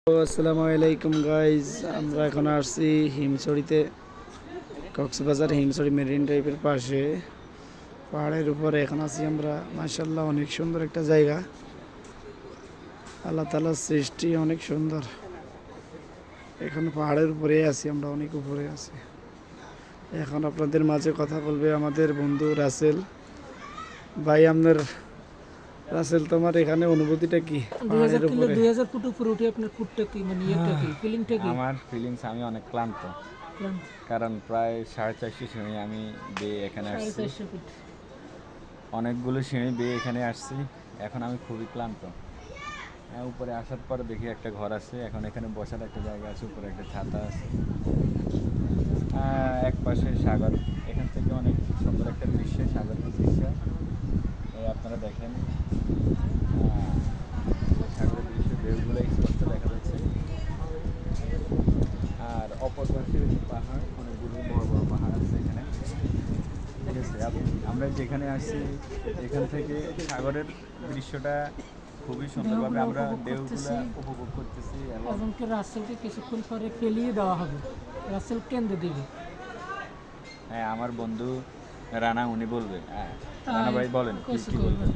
আসসালামু আলাইকুম গাইজ, আমরা এখন আসছি হিমছড়িতে, কক্সবাজার হিমছড়ি মেরিন ড্রাইভের পাশে পাহাড়ের উপরে এখন আছি আমরা। মাশাআল্লাহ, অনেক সুন্দর একটা জায়গা। আল্লাহ তাআলার সৃষ্টি অনেক সুন্দর। এখন পাহাড়ের উপরে আছি আমরা, অনেক উপরে আছি। এখন আপনাদের মাঝে কথা বলবে আমাদের বন্ধু রাসেল ভাই। আপনার রাসেল, তোমার এখানে অনুভূতিটা কি? পাহাড়ের উপরে 2000 ফুট উপরে উঠে আপনার ফুটটা কি মানে ইয়েটা কি ফিলিংটা কি? আমার ফিলিংস, আমি অনেক ক্লান্ত, কারণ প্রায় 450 সিঁড়ি আমি বেয়ে এখানে আসছি। 450 ফুট। অনেকগুলো সিঁড়ি বেয়ে এখানে আসছি। এখন আমি খুবই ক্লান্ত। উপরে আসার পর দেখি একটা ঘর আছে, এখন এখানে বসার একটা জায়গা আছে, উপরে একটা ছাতা আছে, এক পাশে সাগর। এখান থেকে অনেক সুন্দর একটা দৃশ্য, সাগরের দৃশ্য। আপনারা দেখেন, সাগরের দৃশ্য, ঢেউগুলো স্পষ্ট দেখা যাচ্ছে। আর অপর পাশে পাহাড়, অনেকগুলো বড় বড় পাহাড় আছে এখানে। ঠিক আছে, আমরা যেখানে আসছি এখান থেকে সাগরের দৃশ্যটা খুবই সুন্দরভাবে আমরা ঢেউগুলা উপভোগ করতেছি। এবং রাসেলকে কিছুক্ষণ পরে ফেলিয়ে দেওয়া হবে, রাসেল কেন্দ্রে দিবে। হ্যাঁ, আমার বন্ধু রানা উনি বলবে। রানা ভাই বলেন কি বলবেন?